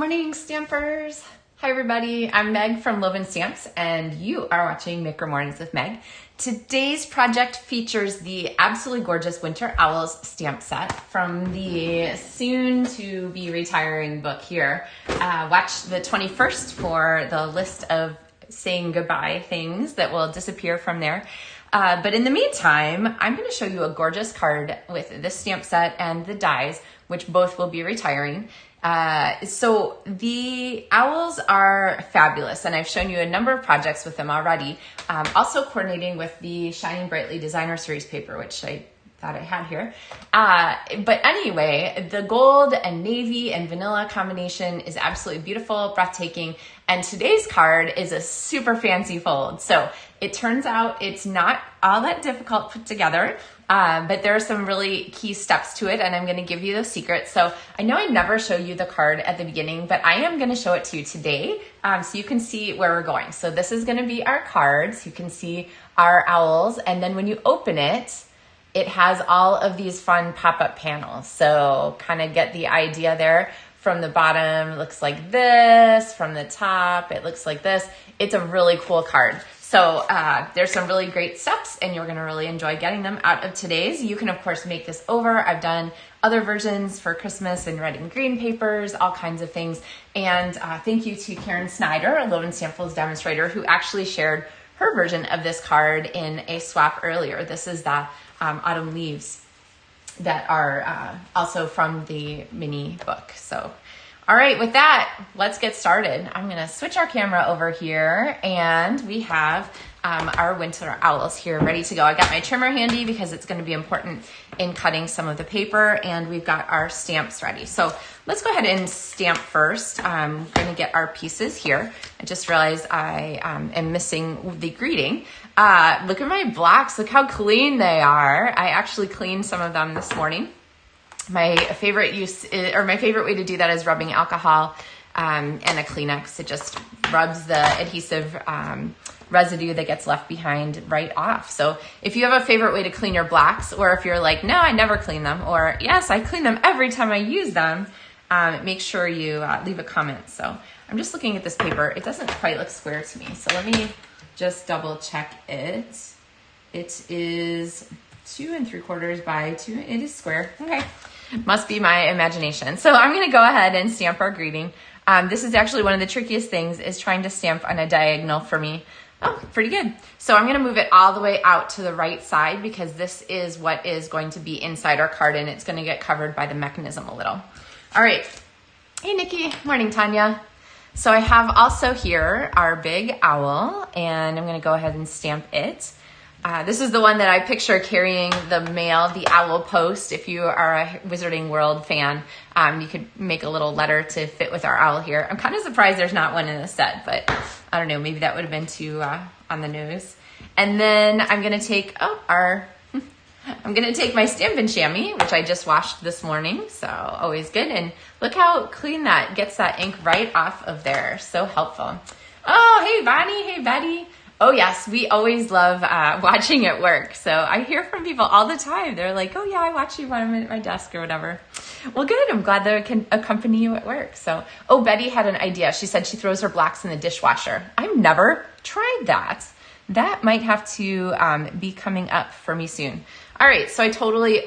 Morning, Stampers. Hi, everybody. I'm Meg from LovenStamps, and you are watching Maker Mornings with Meg. Today's project features the absolutely gorgeous Winter Owls stamp set from the soon-to-be retiring book here. Watch the 21st for the list of saying goodbye things that will disappear from there. But in the meantime, I'm going to show you a gorgeous card with this stamp set and the dies, which both will be retiring. So the owls are fabulous, and I've shown you a number of projects with them already. Also coordinating with the Shining Brightly Designer Series paper, which I thought I had here. But anyway, the gold and navy and vanilla combination is absolutely beautiful, breathtaking. And today's card is a super fancy fold. So it turns out it's not all that difficult put together. But there are some really key steps to it, and I'm going to give you the secrets. So I know I never show you the card at the beginning, but I am going to show it to you today so you can see where we're going. So this is going to be our cards. You can see our owls, and then when you open it, it has all of these fun pop-up panels. So kind of get the idea there. From the bottom, it looks like this. From the top, it looks like this. It's a really cool card. So there's some really great steps, and you're gonna really enjoy getting them out of today's. You can, of course, make this over. I've done other versions for Christmas in red and green papers, all kinds of things. And thank you to Karen Snyder, a LovenStamps demonstrator, who actually shared her version of this card in a swap earlier. This is the autumn leaves that are also from the mini book. So, all right, with that, let's get started. I'm gonna switch our camera over here, and we have our winter owls here ready to go. I got my trimmer handy because it's gonna be important in cutting some of the paper, and we've got our stamps ready. So let's go ahead and stamp first. I'm gonna get our pieces here. I just realized I am missing the greeting. Look at my blocks, look how clean they are. I actually cleaned some of them this morning. My favorite way to do that is rubbing alcohol and a Kleenex. It just rubs the adhesive residue that gets left behind right off. So if you have a favorite way to clean your blocks, or if you're like, no, I never clean them, or yes, I clean them every time I use them, make sure you leave a comment. So I'm just looking at this paper. It doesn't quite look square to me. So let me just double check it. It is 2 3/4 by 2. It is square. Okay. Must be my imagination. So I'm going to go ahead and stamp our greeting. This is actually one of the trickiest things, is trying to stamp on a diagonal for me. Oh, pretty good. So I'm going to move it all the way out to the right side, because this is what is going to be inside our card, and it's going to get covered by the mechanism a little. All right. Hey, Nikki. Morning, Tanya. So I have also here our big owl, and I'm going to go ahead and stamp it. This is the one that I picture carrying the mail, the owl post. If you are a Wizarding World fan, you could make a little letter to fit with our owl here. I'm kind of surprised there's not one in the set, but I don't know, maybe that would have been too on the nose. And then I'm going to take my Stampin' Chamois, which I just washed this morning, so always good. And look how clean that gets that ink right off of there. So helpful. Oh, hey, Bonnie. Hey, Betty. Oh, yes, we always love watching it work. So I hear from people all the time. They're like, oh, yeah, I watch you when I'm at my desk or whatever. Well, good. I'm glad that I can accompany you at work. So, oh, Betty had an idea. She said she throws her blocks in the dishwasher. I've never tried that. That might have to be coming up for me soon. All right, so I totally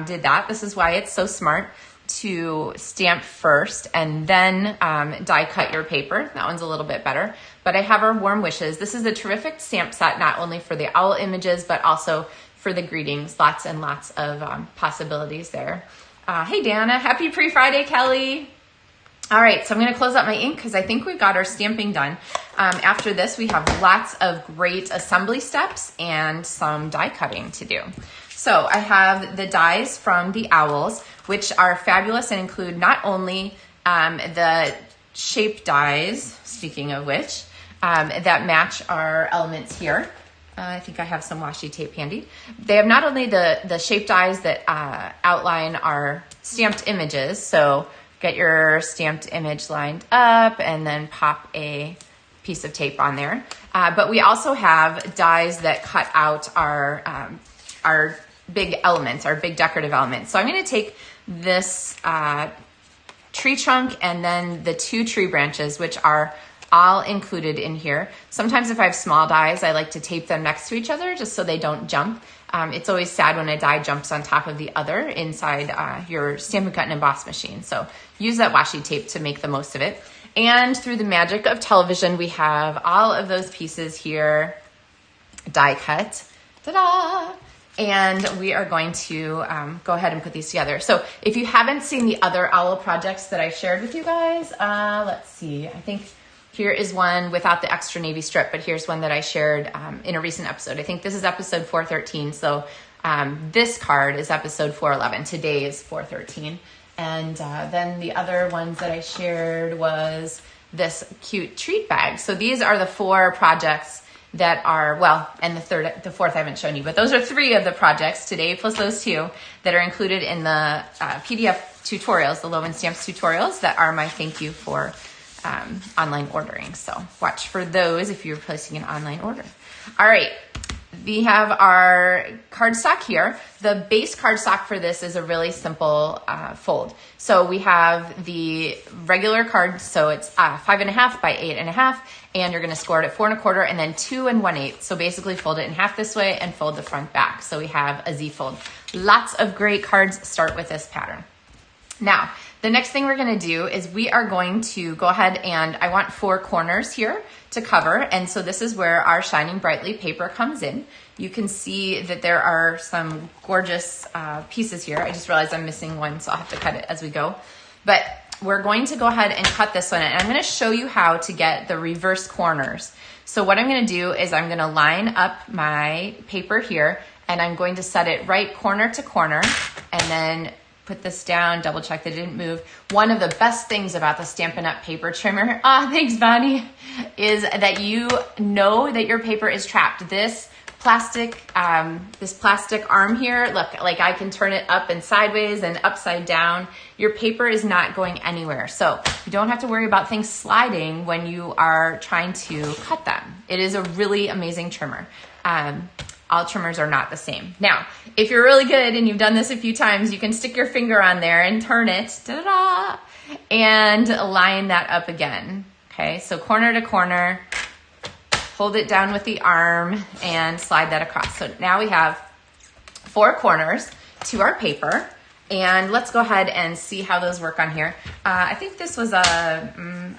did that. This is why it's so smart to stamp first and then die cut your paper. That one's a little bit better. But I have our warm wishes. This is a terrific stamp set, not only for the owl images, but also for the greetings. Lots and lots of possibilities there. Hey, Dana. Happy pre-Friday, Kelly. All right, so I'm going to close out my ink because I think we've got our stamping done. After this, we have lots of great assembly steps and some die cutting to do. So I have the dies from the owls, which are fabulous and include not only the shape dies, speaking of which, that match our elements here. I think I have some washi tape handy. They have not only the shape dies that outline our stamped images, so get your stamped image lined up and then pop a piece of tape on there. But we also have dies that cut out our big elements, our big decorative elements. So I'm going to take this tree trunk and then the 2 tree branches, which are all included in here. Sometimes if I have small dies, I like to tape them next to each other just so they don't jump. It's always sad when a die jumps on top of the other inside your Stampin' Cut and Emboss machine. So use that washi tape to make the most of it. And through the magic of television, we have all of those pieces here die cut. Ta-da! And we are going to go ahead and put these together. So if you haven't seen the other owl projects that I shared with you guys, let's see, I think here is one without the extra navy strip, but here's one that I shared in a recent episode. I think this is episode 413. So this card is episode 411. Today is 413. And then the other ones that I shared was this cute treat bag. So these are the 4 projects that are, well, and the fourth I haven't shown you, but those are 3 of the projects today, plus those 2 that are included in the PDF tutorials, the LovenStamps tutorials that are my thank you for online ordering. So watch for those if you're placing an online order. All right, we have our cardstock here. The base cardstock for this is a really simple fold. So we have the regular card, so it's 5.5 by 8.5, and you're gonna score it at 4 1/4 and then 2 1/8. So basically fold it in half this way and fold the front back. So we have a Z fold. Lots of great cards start with this pattern. Now, the next thing we're gonna do is we are going to go ahead and I want 4 corners here to cover. And so this is where our Shining Brightly paper comes in. You can see that there are some gorgeous pieces here. I just realized I'm missing one, so I'll have to cut it as we go. But we're going to go ahead and cut this one. And I'm gonna show you how to get the reverse corners. So what I'm gonna do is I'm gonna line up my paper here and I'm going to set it right corner to corner and then put this down, double check that it didn't move. One of the best things about the Stampin' Up paper trimmer, thanks Bonnie, is that you know that your paper is trapped. This plastic arm here, look, like I can turn it up and sideways and upside down. Your paper is not going anywhere. So you don't have to worry about things sliding when you are trying to cut them. It is a really amazing trimmer. All trimmers are not the same. Now, if you're really good and you've done this a few times, you can stick your finger on there and turn it, da-da-da, and line that up again. Okay, so corner to corner, hold it down with the arm and slide that across. So now we have 4 corners to our paper, and let's go ahead and see how those work on here. I think this was I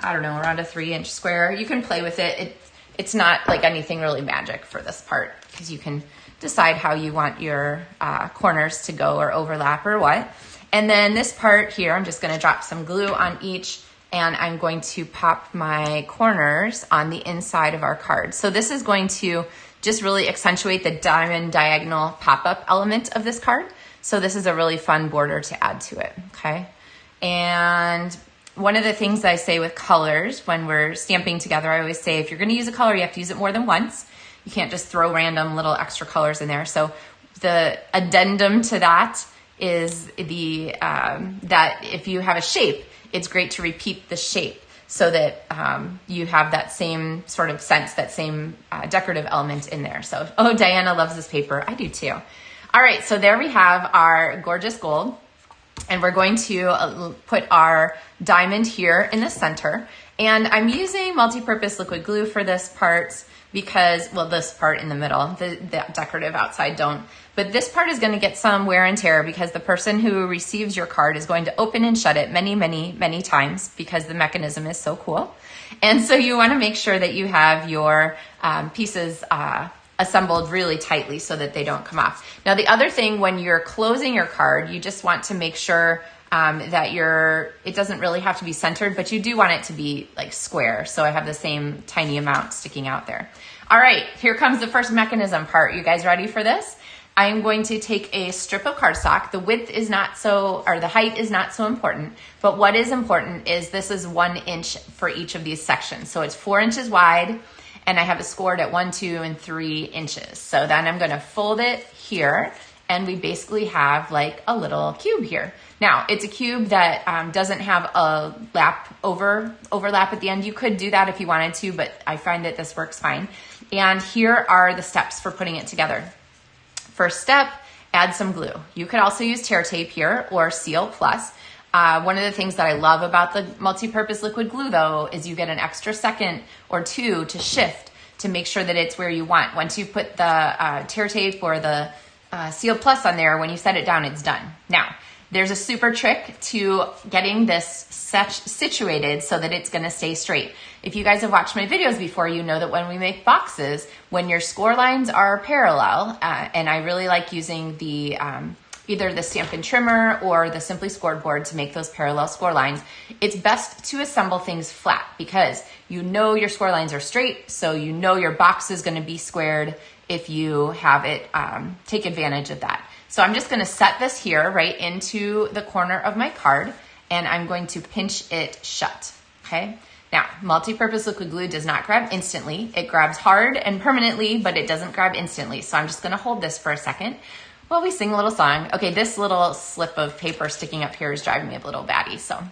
don't know, around a 3-inch square. You can play with it. It's not like anything really magic for this part because you can decide how you want your corners to go or overlap or what. And then this part here, I'm just gonna drop some glue on each and I'm going to pop my corners on the inside of our card. So this is going to just really accentuate the diamond diagonal pop-up element of this card. So this is a really fun border to add to it, okay? And one of the things I say with colors when we're stamping together, I always say if you're gonna use a color, you have to use it more than once. You can't just throw random little extra colors in there. So the addendum to that is that if you have a shape, it's great to repeat the shape so that you have that same sort of sense, that same decorative element in there. So, oh, Diana loves this paper. I do too. All right, so there we have our gorgeous gold. And we're going to put our diamond here in the center. And I'm using multi-purpose liquid glue for this part because, well, this part in the middle, the decorative outside don't. But this part is gonna get some wear and tear because the person who receives your card is going to open and shut it many, many, many times because the mechanism is so cool. And so you wanna make sure that you have your pieces assembled really tightly so that they don't come off. Now the other thing, when you're closing your card, you just want to make sure that it doesn't really have to be centered, but you do want it to be like square. So I have the same tiny amount sticking out there. All right, here comes the first mechanism part. You guys ready for this? I'm going to take a strip of cardstock. The width is not so, or the height is not so important, but what is important is this is 1 inch for each of these sections. So it's 4 inches wide, and I have it scored at 1, 2, and 3 inches. So then I'm gonna fold it here, and we basically have like a little cube here. Now, it's a cube that doesn't have a overlap at the end. You could do that if you wanted to, but I find that this works fine. And here are the steps for putting it together. First step, add some glue. You could also use tear tape here or Seal Plus. One of the things that I love about the multi-purpose liquid glue though is you get an extra second or two to shift to make sure that it's where you want. Once you put the tear tape or the Seal Plus on there, when you set it down, it's done. Now, there's a super trick to getting this situated so that it's gonna stay straight. If you guys have watched my videos before, you know that when we make boxes, when your score lines are parallel, and I really like using the either the Stampin' Trimmer or the Simply Scored board to make those parallel score lines, it's best to assemble things flat because you know your score lines are straight, so you know your box is gonna be squared if you have it take advantage of that. So I'm just gonna set this here right into the corner of my card and I'm going to pinch it shut, okay? Now, multi-purpose liquid glue does not grab instantly. It grabs hard and permanently, but it doesn't grab instantly. So I'm just gonna hold this for a second while we sing a little song. Okay, this little slip of paper sticking up here is driving me a little batty, so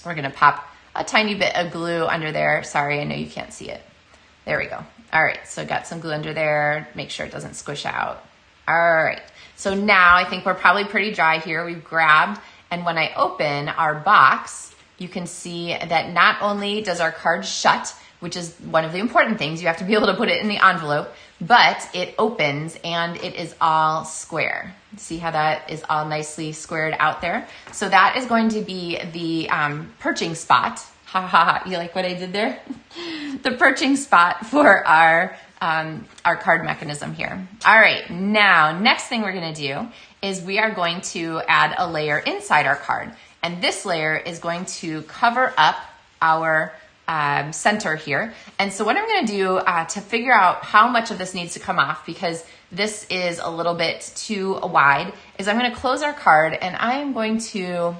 we're gonna pop a tiny bit of glue under there. Sorry, I know you can't see it. There we go. All right, so got some glue under there. Make sure it doesn't squish out. All right, so now I think we're probably pretty dry here. We've grabbed, and when I open our box, you can see that not only does our card shut, which is one of the important things, you have to be able to put it in the envelope, but it opens and it is all square. See how that is all nicely squared out there? So that is going to be the perching spot. Ha ha ha, you like what I did there? The perching spot for our card mechanism here. All right, now next thing we're gonna do is we are going to add a layer inside our card. And this layer is going to cover up our center here. And so what I'm gonna do to figure out how much of this needs to come off, because this is a little bit too wide, is I'm gonna close our card and I am going to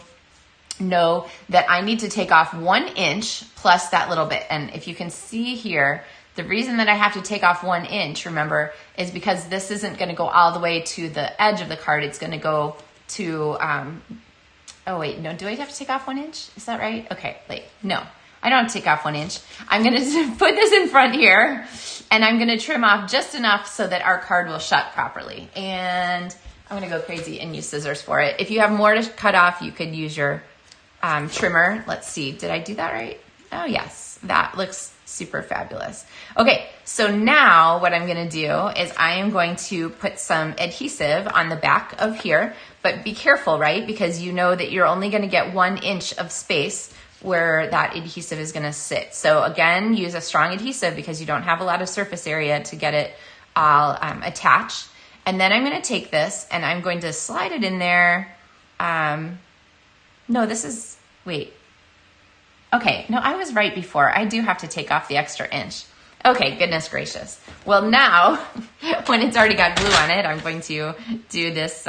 know that I need to take off 1 inch plus that little bit. And if you can see here, the reason that I have to take off 1 inch, remember, is because this isn't gonna go all the way to the edge of the card. It's gonna go to, oh wait, no, do I have to take off 1 inch? Is that right? Okay, wait, no, I don't have to take off 1 inch. I'm gonna put this in front here and I'm gonna trim off just enough so that our card will shut properly. And I'm gonna go crazy and use scissors for it. If you have more to cut off, you could use your trimmer. Let's see, did I do that right? Oh yes, that looks super fabulous. Okay, so now what I'm gonna do is I am going to put some adhesive on the back of here, but be careful, right? Because you know that you're only gonna get 1 inch of space where that adhesive is gonna sit. So again, use a strong adhesive because you don't have a lot of surface area to get it all attached. And then I'm gonna take this and I'm going to slide it in there. No, this is, wait. Okay, no, I was right before. I do have to take off the extra inch. Okay, goodness gracious. Well now, when it's already got glue on it, I'm going to do this,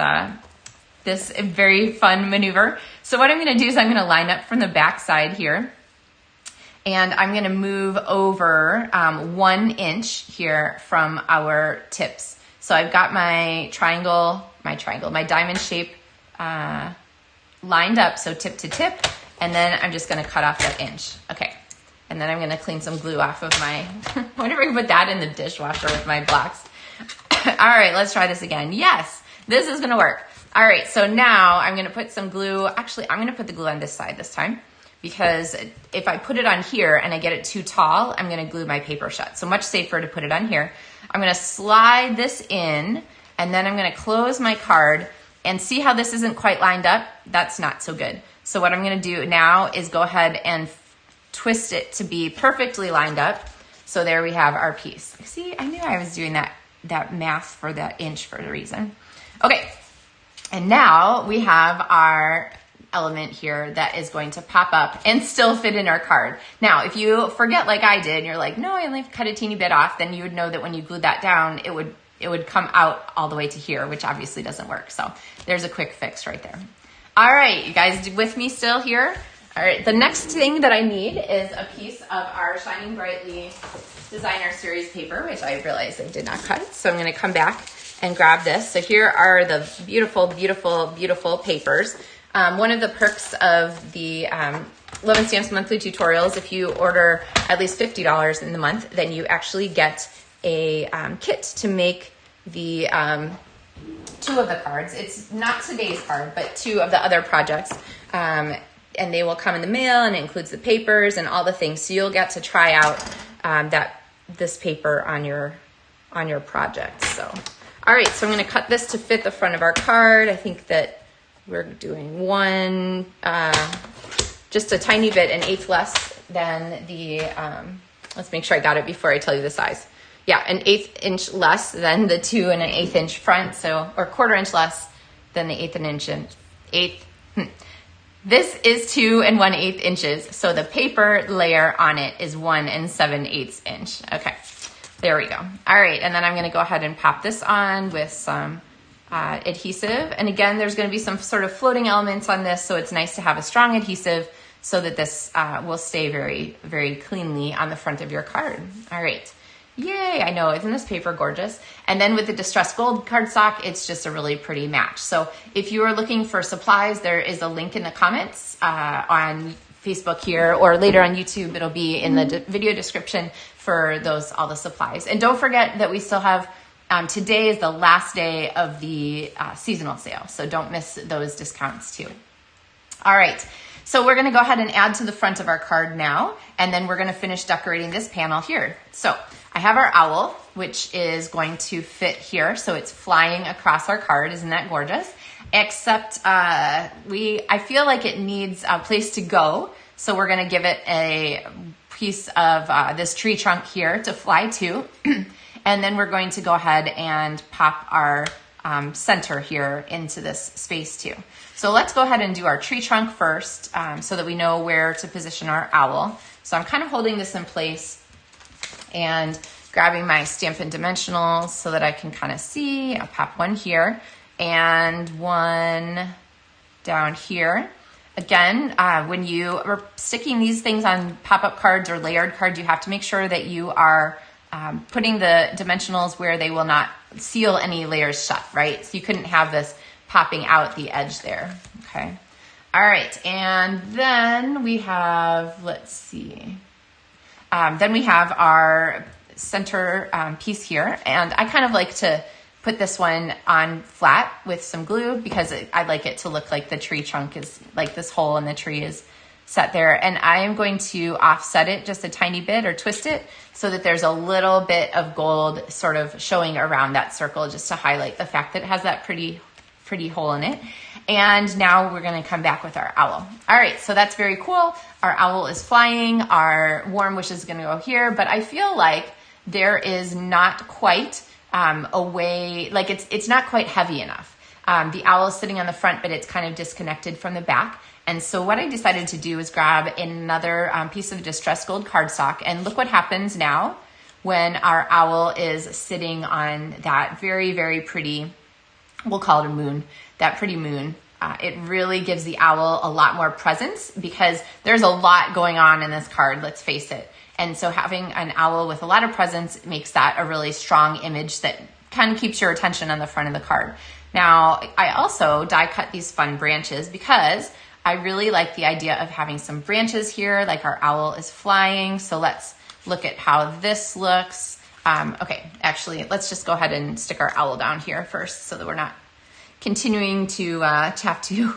this very fun maneuver. So what I'm gonna do is I'm gonna line up from the back side here and I'm gonna move over 1 inch here from our tips. So I've got my diamond shape lined up, so tip to tip, and then I'm just gonna cut off that inch. Okay, and then I'm gonna clean some glue off of my, I wonder if I can put that in the dishwasher with my blocks. All right, let's try this again. Yes, this is gonna work. All right, so now I'm gonna put some glue, actually I'm gonna put the glue on this side this time, because if I put it on here and I get it too tall, I'm gonna glue my paper shut. So much safer to put it on here. I'm gonna slide this in, and then I'm gonna close my card, and see how this isn't quite lined up? That's not so good. So what I'm gonna do now is go ahead and twist it to be perfectly lined up. So there we have our piece. See, I knew I was doing that math for that inch for a reason. Okay, and now we have our element here that is going to pop up and still fit in our card. Now, if you forget like I did, and you're like, no, I only cut a teeny bit off, then you would know that when you glued that down, it would come out all the way to here, which obviously doesn't work. So there's a quick fix right there. All right, you guys with me still here? All right, the next thing that I need is a piece of our Shining Brightly Designer Series paper, which I realized I did not cut. So I'm gonna come back and grab this. So here are the beautiful, beautiful, beautiful papers. One of the perks of the LovenStamps Monthly Tutorials, if you order at least $50 in the month, then you actually get a kit to make the 2 of the cards. It's not today's card, but 2 of the other projects. and they will come in the mail, and it includes the papers and all the things. So you'll get to try out this paper on your project. So, all right, so I'm going to cut this to fit the front of our card. I think that we're doing one, just a tiny bit, an eighth less than the, let's make sure I got it before I tell you the size. Yeah, an eighth inch less than the 2 1/8 inch front, so, or quarter inch less than the This is 2 1/8 inches, so the paper layer on it is 1 7/8 inch. Okay, there we go. All right, and then I'm gonna go ahead and pop this on with some adhesive. And again, there's gonna be some sort of floating elements on this, so it's nice to have a strong adhesive so that this will stay very, very cleanly on the front of your card. All right. Yay, I know, isn't this paper gorgeous? And then with the distressed gold cardstock, it's just a really pretty match. So if you are looking for supplies, there is a link in the comments on Facebook here, or later on YouTube, it'll be in the video description for all the supplies. And don't forget that we still have, today is the last day of the seasonal sale, so don't miss those discounts too. All right. So we're gonna go ahead and add to the front of our card now, and then we're gonna finish decorating this panel here. So I have our owl, which is going to fit here. So it's flying across our card. Isn't that gorgeous? Except I feel like it needs a place to go. So we're gonna give it a piece of this tree trunk here to fly to. And then we're going to go ahead and pop our center here into this space too. So let's go ahead and do our tree trunk first, so that we know where to position our owl. So I'm kind of holding this in place and grabbing my Stampin' dimensionals so that I can kind of see. I'll pop one here and one down here. Again, when you are sticking these things on pop-up cards or layered cards, you have to make sure that you are putting the dimensionals where they will not seal any layers shut, right? So you couldn't have this popping out the edge there, okay? All right, and then we have, let's see, then we have our center piece here, and I kind of like to put this one on flat with some glue because I like it to look like the tree trunk is, like this hole in the tree is set there. And I am going to offset it just a tiny bit or twist it so that there's a little bit of gold sort of showing around that circle just to highlight the fact that it has that pretty hole in it. And now we're gonna come back with our owl. All right, so that's very cool. Our owl is flying, our warm wish is gonna go here, but I feel like there is not quite a way, like it's not quite heavy enough. The owl is sitting on the front, but it's kind of disconnected from the back. And so what I decided to do is grab another piece of distressed gold cardstock, and look what happens now when our owl is sitting on that very, very pretty, we'll call it a moon, that pretty moon. It really gives the owl a lot more presence because there's a lot going on in this card, let's face it. And so having an owl with a lot of presence makes that a really strong image that kind of keeps your attention on the front of the card. Now, I also die cut these fun branches because I really like the idea of having some branches here, like our owl is flying. So let's look at how this looks. Okay, actually, let's just go ahead and stick our owl down here first so that we're not continuing to have to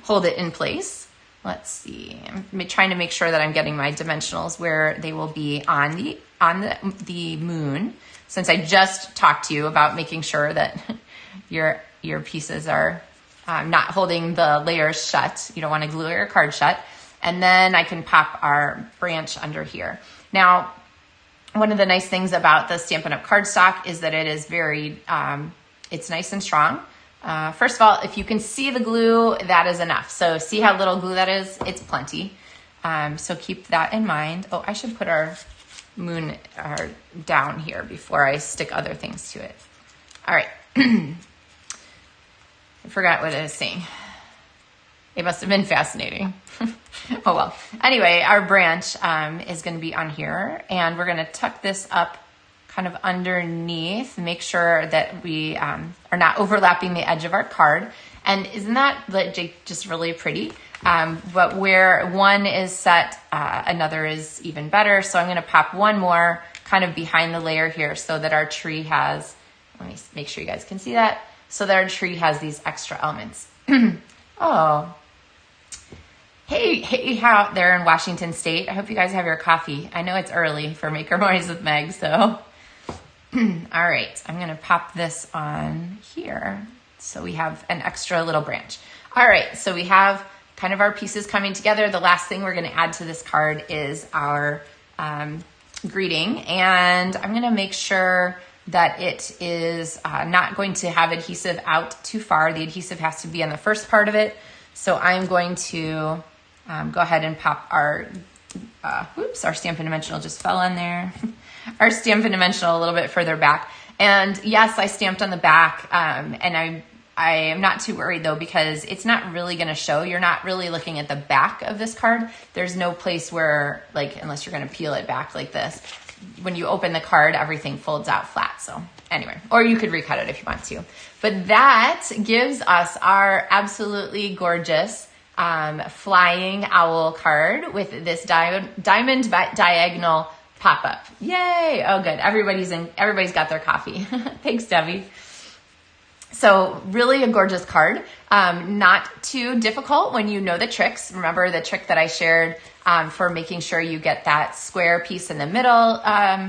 hold it in place. Let's see, I'm trying to make sure that I'm getting my dimensionals where they will be on the moon, since I just talked to you about making sure that your pieces are not holding the layers shut. You don't want to glue your card shut. And then I can pop our branch under here. Now, one of the nice things about the Stampin' Up! Cardstock is that it is very, it's nice and strong. First of all, if you can see the glue, that is enough. So see how little glue that is? It's plenty. So keep that in mind. Oh, I should put our moon down here before I stick other things to it. All right. I forgot what I was saying. It must have been fascinating. Oh well. Anyway, our branch is going to be on here, and we're going to tuck this up kind of underneath, make sure that we are not overlapping the edge of our card. And isn't that just really pretty? But where one is set, another is even better. So I'm going to pop one more kind of behind the layer here so that our tree has, let me make sure you guys can see that, so that our tree has these extra elements. Oh, hey out there in Washington State. I hope you guys have your coffee. I know it's early for Maker Mornings with Meg, so. All right, I'm gonna pop this on here. So we have an extra little branch. All right, so we have kind of our pieces coming together. The last thing we're gonna add to this card is our greeting. And I'm gonna make sure that it is not going to have adhesive out too far. The adhesive has to be on the first part of it. So I'm going to go ahead and pop our, our Stampin' Dimensional just fell on there. Our Stampin' Dimensional a little bit further back. And yes, I stamped on the back, and I am not too worried though, because it's not really gonna show. You're not really looking at the back of this card. There's no place where, like, unless you're gonna peel it back like this, when you open the card, everything folds out flat. So anyway, or you could recut it if you want to. But that gives us our absolutely gorgeous flying owl card with this diamond diagonal pop-up. Yay! Oh, good. Everybody's got their coffee. Thanks, Debbie. So really a gorgeous card. Not too difficult when you know the tricks. Remember the trick that I shared for making sure you get that square piece in the middle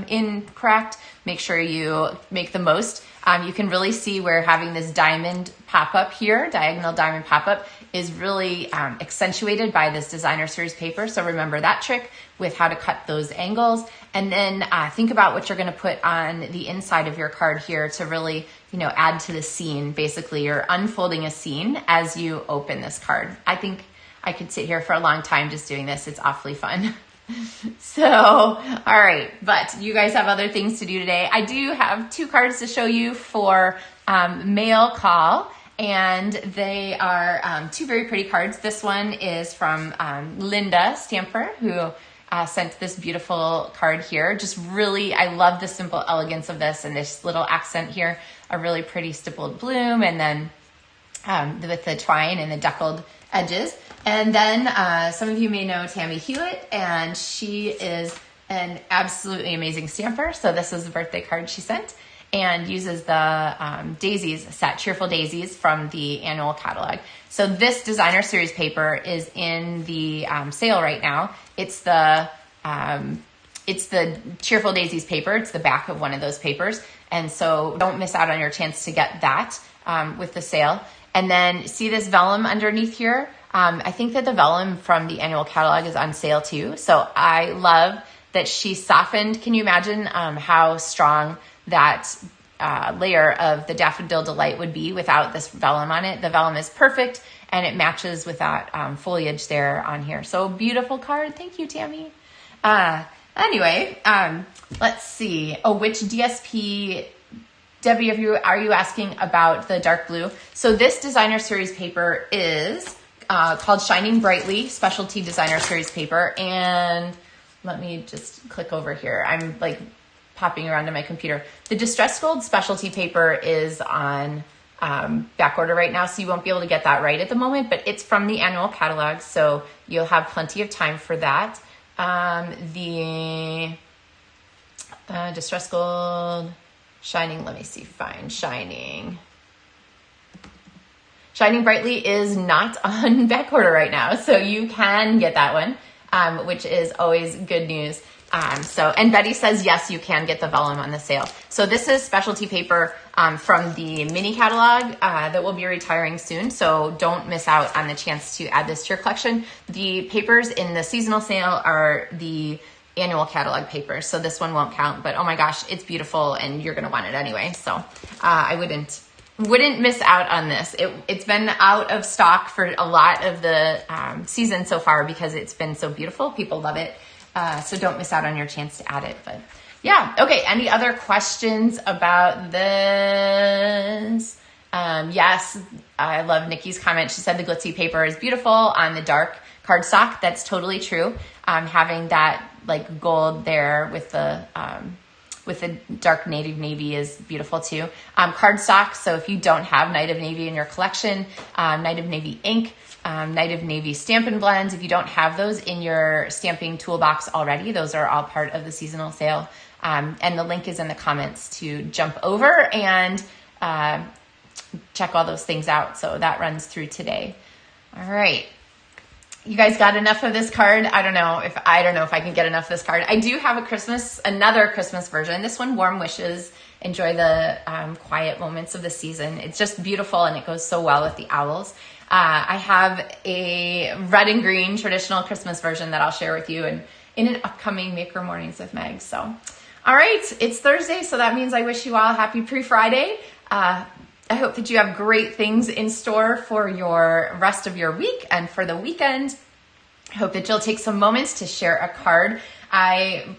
in correct. Make sure you make the most. You can really see where having this diamond pop-up here, diagonal diamond pop-up, is really accentuated by this designer series paper. So remember that trick with how to cut those angles. And then think about what you're gonna put on the inside of your card here to really, add to the scene. Basically, you're unfolding a scene as you open this card. I think I could sit here for a long time just doing this. It's awfully fun. So, all right, but you guys have other things to do today. I do have 2 cards to show you for mail call, and they are 2 very pretty cards. This one is from Linda Stamper, who sent this beautiful card here. Just really, I love the simple elegance of this and this little accent here, a really pretty stippled bloom, and then with the twine and the deckled edges. And then some of you may know Tammy Hewitt, and she is an absolutely amazing stamper. So this is the birthday card she sent, and uses the daisies set, Cheerful Daisies, from the annual catalog. So this designer series paper is in the sale right now. It's the Cheerful Daisies paper. It's the back of one of those papers. And so don't miss out on your chance to get that with the sale. And then see this vellum underneath here? I think that the vellum from the annual catalog is on sale too. So I love that she softened. Can you imagine how strong that layer of the Daffodil Delight would be without this vellum on it? The vellum is perfect, and it matches with that foliage there on here. So beautiful card. Thank you, Tammy. Anyway, let's see. Oh, which DSP, Debbie, are you asking about the dark blue? So this designer series paper is called Shining Brightly Specialty Designer Series Paper. And let me just click over here. I'm like popping around to my computer. The Distress Gold Specialty Paper is on back order right now, so you won't be able to get that right at the moment, but it's from the annual catalog, so you'll have plenty of time for that. The Distress Gold Shining, let me see, find Shining Brightly is not on back order right now, so you can get that one, which is always good news. And Betty says, yes, you can get the vellum on the sale. So this is specialty paper from the mini catalog that will be retiring soon. So don't miss out on the chance to add this to your collection. The papers in the seasonal sale are the annual catalog papers. So this one won't count, but oh my gosh, it's beautiful and you're going to want it anyway. So I wouldn't miss out on this. It's been out of stock for a lot of the season so far because it's been so beautiful. People love it. So don't miss out on your chance to add it. But yeah, okay. Any other questions about this? Yes, I love Nikki's comment. She said the glitzy paper is beautiful on the dark cardstock. That's totally true. Having that like gold there with the dark native navy is beautiful too. Cardstock. So if you don't have Night of Navy in your collection, Night of Navy ink, Night of Navy Stampin' Blends, if you don't have those in your stamping toolbox already, those are all part of the seasonal sale. And the link is in the comments to jump over and check all those things out. So that runs through today. All right. You guys got enough of this card? I don't know if I can get enough of this card. I do have another Christmas version. This one, Warm Wishes. Enjoy the quiet moments of the season. It's just beautiful and it goes so well with the owls. I have a red and green traditional Christmas version that I'll share with you in an upcoming Maker Mornings with Meg. So, all right, it's Thursday, so that means I wish you all a happy pre-Friday. I hope that you have great things in store for your rest of your week and for the weekend. I hope that you'll take some moments to share a card. I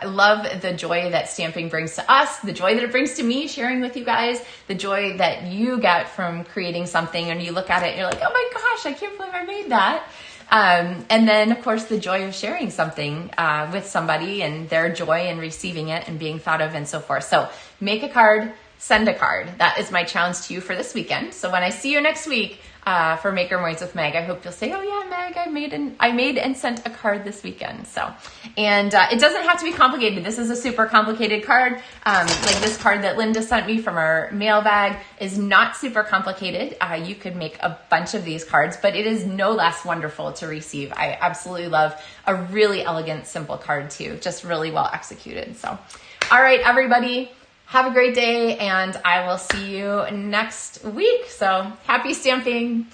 love the joy that stamping brings to us, the joy that it brings to me sharing with you guys, the joy that you get from creating something and you look at it and you're like, oh my gosh, I can't believe I made that. And then, of course, the joy of sharing something with somebody and their joy in receiving it and being thought of and so forth. So make a card. Send a card. That is my challenge to you for this weekend. So when I see you next week for Maker Mornings with Meg, I hope you'll say, oh yeah, Meg, I made and sent a card this weekend. So, and it doesn't have to be complicated. This is a super complicated card. Like this card that Linda sent me from our mailbag is not super complicated. You could make a bunch of these cards, but it is no less wonderful to receive. I absolutely love a really elegant, simple card too. Just really well executed. So, all right, everybody. Have a great day, and I will see you next week. So happy stamping.